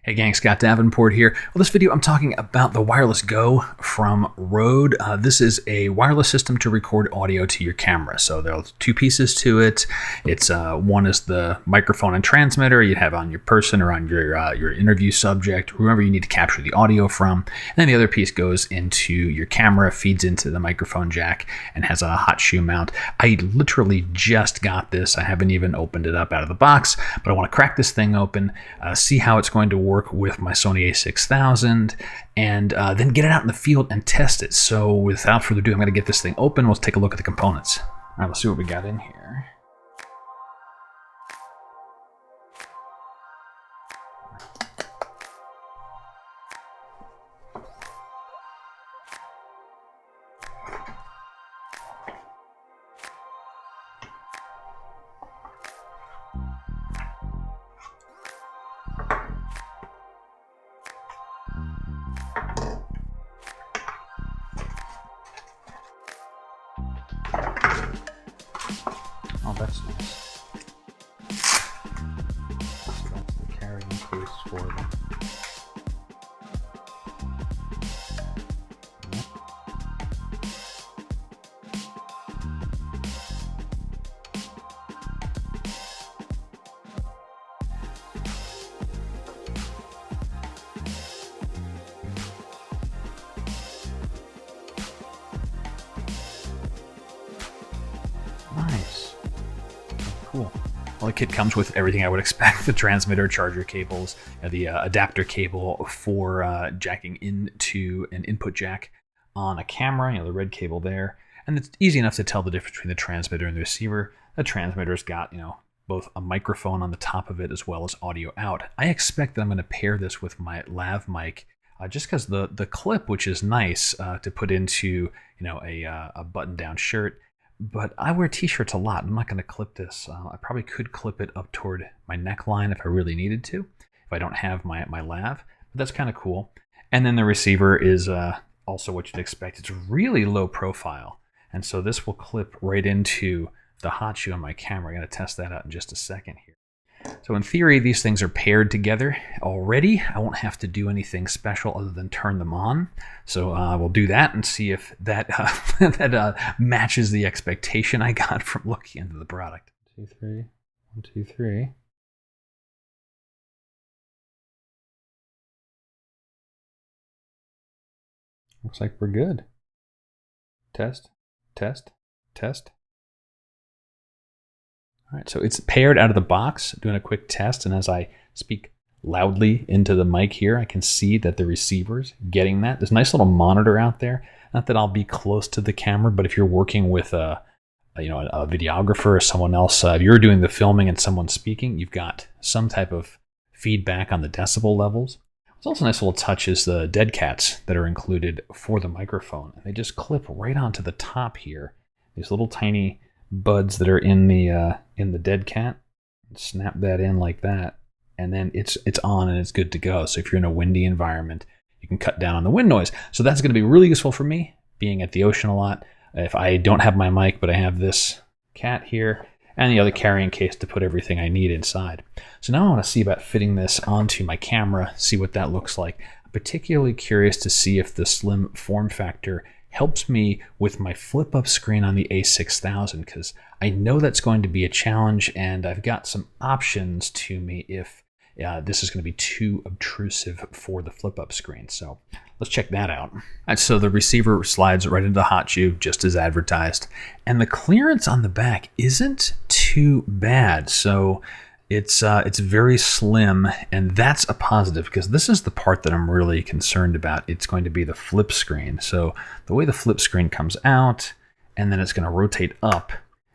Hey gang, Scott Davenport here. Well, this video I'm talking about the Wireless Go from Rode. This is a wireless system to record audio to your camera. So there's two pieces to it. It's one is the microphone and transmitter you have on your person or on your interview subject, whoever you need to capture the audio from. And then the other piece goes into your camera, feeds into the microphone jack, and has a hot shoe mount. I literally just got this. I haven't even opened it up out of the box, but I want to crack this thing open, see how it's going to work with my Sony a6000, and then get it out in the field and test it. So without further ado, I'm going to get this thing open. Let's take a look at the components. All right, let's see what we got in here. Oh, that's nice. So that's the carrying case for them. Nice. Cool. Well, the kit comes with everything I would expect: the transmitter, charger cables, the adapter cable for jacking into an input jack on a camera, the red cable there. And it's easy enough to tell the difference between the transmitter and the receiver. The transmitter's got, both a microphone on the top of it as well as audio out. I expect that I'm going to pair this with my lav mic, just because the clip, which is nice to put into, a button-down shirt. But I wear t-shirts a lot. I'm not going to clip this. I probably could clip it up toward my neckline if I really needed to, if I don't have my lav. But that's kind of cool. And then the receiver is also what you'd expect. It's really low profile. And so this will clip right into the hot shoe on my camera. I'm going to test that out in just a second here. So in theory, these things are paired together already. I won't have to do anything special other than turn them on. So we'll do that and see if that matches the expectation I got from looking into the product. 1, 2, 3. 1, 2, 3. Looks like we're good. Test, test, test. All right, so it's paired out of the box, doing a quick test, and as I speak loudly into the mic here, I can see that the receiver's getting that. There's a nice little monitor out there. Not that I'll be close to the camera, but if you're working with a videographer or someone else, if you're doing the filming and someone's speaking, you've got some type of feedback on the decibel levels. What's also a nice little touch is the dead cats that are included for the microphone. And they just clip right onto the top here. These little tiny buds that are in the dead cat. Snap that in like that, and then it's on and it's good to go. So if you're in a windy environment, you can cut down on the wind noise. So that's going to be really useful for me, being at the ocean a lot. If I don't have my mic, but I have this cat here and the other carrying case to put everything I need inside. So now I want to see about fitting this onto my camera, see what that looks like. I'm particularly curious to see if the slim form factor helps me with my flip-up screen on the a6000, because I know that's going to be a challenge, and I've got some options to me if this is going to be too obtrusive for the flip-up screen. So let's check that out. All right, so the receiver slides right into the hot shoe, just as advertised, and the clearance on the back isn't too bad. So it's very slim, and that's a positive, because this is the part that I'm really concerned about. It's going to be the flip screen. So the way the flip screen comes out, and then it's going to rotate up.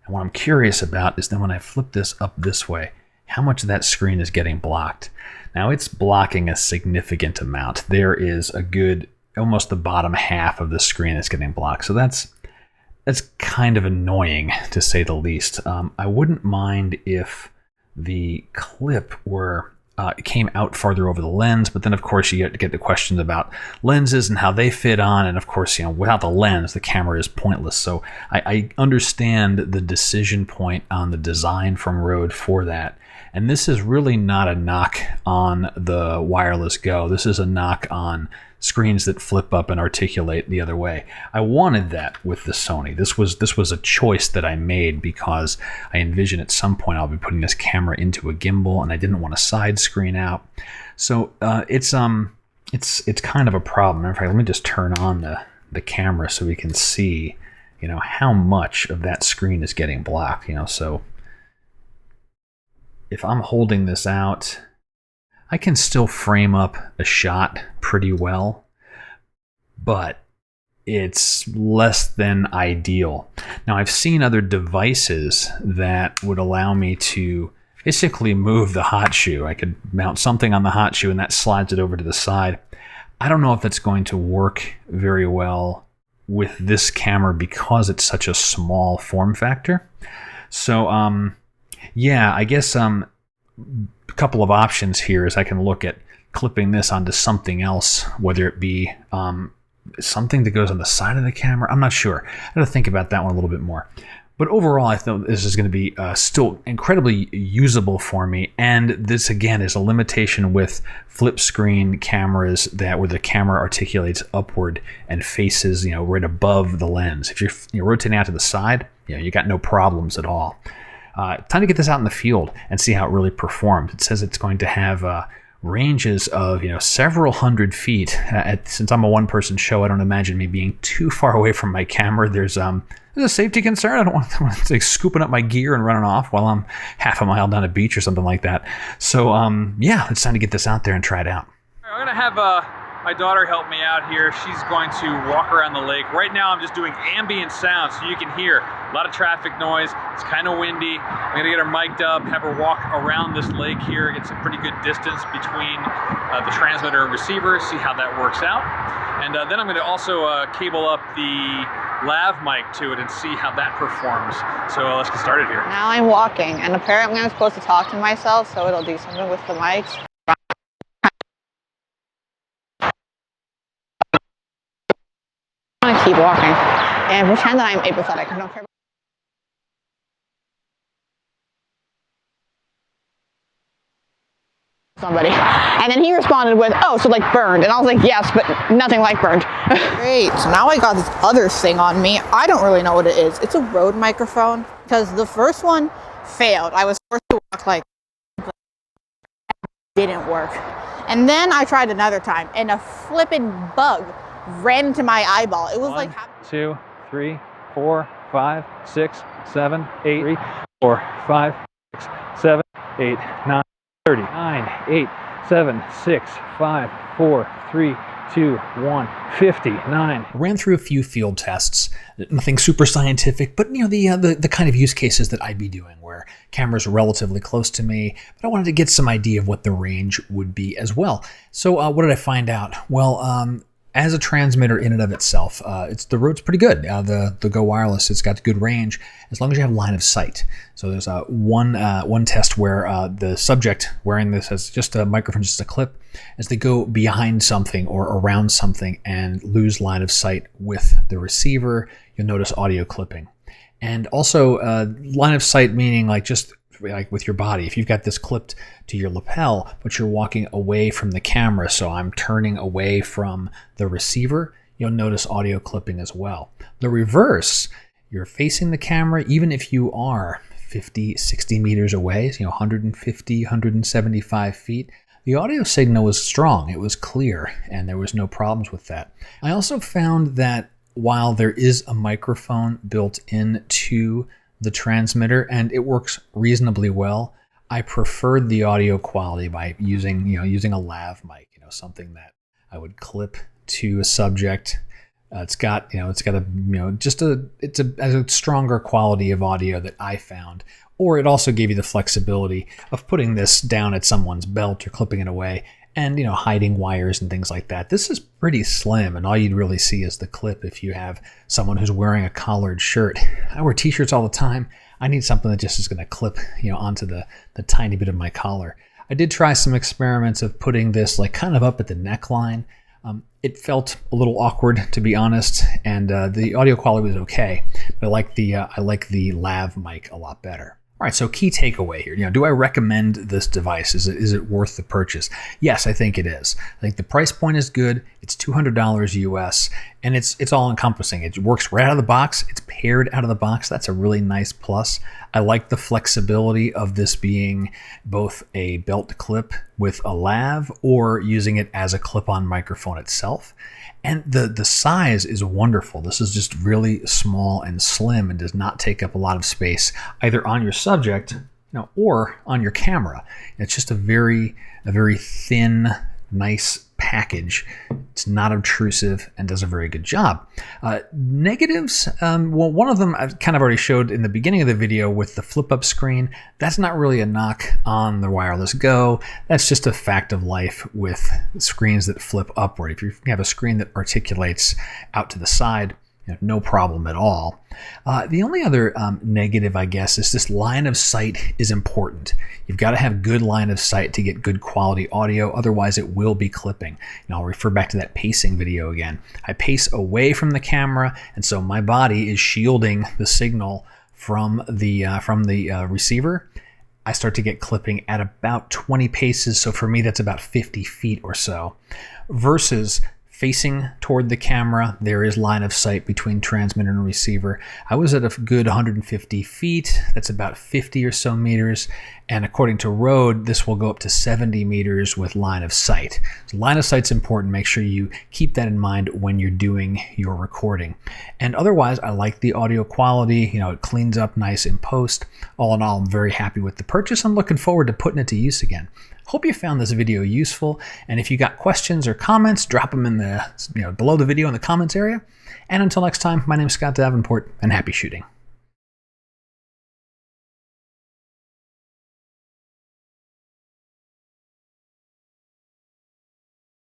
And what I'm curious about is then when I flip this up this way, how much of that screen is getting blocked. Now it's blocking a significant amount. There is a good, almost the bottom half of the screen that's getting blocked. So that's kind of annoying, to say the least. I wouldn't mind if the clip were it came out farther over the lens, but then of course you get the questions about lenses and how they fit on, and of course, without the lens, the camera is pointless. So I understand the decision point on the design from Rode for that. And this is really not a knock on the Wireless Go. This is a knock on screens that flip up and articulate the other way. I wanted that with the Sony. This was a choice that I made because I envision at some point I'll be putting this camera into a gimbal, and I didn't want a side screen out. So it's kind of a problem. In fact, let me just turn on the camera so we can see, how much of that screen is getting blocked. So if I'm holding this out, I can still frame up a shot pretty well, but it's less than ideal. Now, I've seen other devices that would allow me to basically move the hot shoe. I could mount something on the hot shoe and that slides it over to the side. I don't know if that's going to work very well with this camera because it's such a small form factor. So, yeah, I guess a couple of options here is I can look at clipping this onto something else, whether it be something that goes on the side of the camera. I'm not sure. I have to think about that one a little bit more. But overall, I thought this is going to be still incredibly usable for me. And this, again, is a limitation with flip screen cameras where the camera articulates upward and faces, right above the lens. If you're rotating out to the side, you got no problems at all. Time to get this out in the field and see how it really performs. It says it's going to have ranges of several hundred feet. Since I'm a one-person show, I don't imagine me being too far away from my camera. There's a safety concern. I don't want to scooping up my gear and running off while I'm half a mile down a beach or something like that. So yeah, it's time to get this out there and try it out. I'm gonna have my daughter help me out here. She's going to walk around the lake. Right now I'm just doing ambient sound so you can hear a lot of traffic noise. It's kind of windy. I'm gonna get her mic'd up, have her walk around this lake here, get some pretty good distance between the transmitter and receiver, see how that works out. And then I'm gonna also cable up the lav mic to it and see how that performs. So let's get started here. Now I'm walking, and apparently I'm supposed to talk to myself, so it'll do something with the mics. I'm gonna keep walking and pretend that I'm apathetic. I don't care about somebody. And then he responded with, "Oh, so like burned." And I was like, "Yes, but nothing like burned." Great, so now I got this other thing on me. I don't really know what it is. It's a Rode microphone because the first one failed. I was forced to walk like didn't work. And then I tried another time and a flippin' bug ran into my eyeball. It was 1, 2, 3, 4, 5, 6, 7, 8, 3, 4, 5, 6, 7, 8, 9, 30, 9, 8, 7, 6, 5, 4, 3, 2, 1, 59. Ran through a few field tests, nothing super scientific, but the kind of use cases that I'd be doing where cameras are relatively close to me, but I wanted to get some idea of what the range would be as well. So what did I find out? Well, as a transmitter in and of itself, the Rode's pretty good. The Go Wireless, it's got good range as long as you have line of sight. So there's one test where the subject wearing this as just a microphone, just a clip, as they go behind something or around something and lose line of sight with the receiver, you'll notice audio clipping. And also line of sight meaning just like with your body. If you've got this clipped to your lapel, but you're walking away from the camera, so I'm turning away from the receiver, you'll notice audio clipping as well. The reverse, you're facing the camera, even if you are 50, 60 meters away, 150, 175 feet, the audio signal was strong, it was clear, and there was no problems with that. I also found that while there is a microphone built into the transmitter and it works reasonably well, I preferred the audio quality by using a lav mic, something that I would clip to a subject. It's got a stronger quality of audio that I found, or it also gave you the flexibility of putting this down at someone's belt or clipping it away and hiding wires and things like that. This is pretty slim, and all you'd really see is the clip if you have someone who's wearing a collared shirt. I wear t-shirts all the time. I need something that just is going to clip onto the tiny bit of my collar. I did try some experiments of putting this like kind of up at the neckline. It felt a little awkward, to be honest, and the audio quality was okay, but I like the lav mic a lot better. All right, so key takeaway here. Do I recommend this device? Is it worth the purchase? Yes, I think it is. I think the price point is good. It's $200 US, and it's all encompassing. It works right out of the box. It's paired out of the box. That's a really nice plus. I like the flexibility of this being both a belt clip with a lav or using it as a clip-on microphone itself. And the size is wonderful. This is just really small and slim and does not take up a lot of space either on your subject, or on your camera. It's just a very thin, nice package. It's not obtrusive and does a very good job. Negatives, well, one of them I've kind of already showed in the beginning of the video with the flip-up screen. That's not really a knock on the Wireless Go. That's just a fact of life with screens that flip upward. If you have a screen that articulates out to the side, no problem at all. The only other negative, I guess, is this line of sight is important. You've got to have good line of sight to get good quality audio, otherwise it will be clipping. I'll refer back to that pacing video again. I pace away from the camera, and so my body is shielding the signal from the receiver. I start to get clipping at about 20 paces, so for me that's about 50 feet or so, versus facing toward the camera, there is line of sight between transmitter and receiver. I was at a good 150 feet. That's about 50 or so meters. And according to Rode, this will go up to 70 meters with line of sight. So line of sight's important. Make sure you keep that in mind when you're doing your recording. And otherwise, I like the audio quality. It cleans up nice in post. All in all, I'm very happy with the purchase. I'm looking forward to putting it to use again. Hope you found this video useful, and if you got questions or comments, drop them in the below the video in the comments area. And until next time, my name is Scott Davenport, and happy shooting.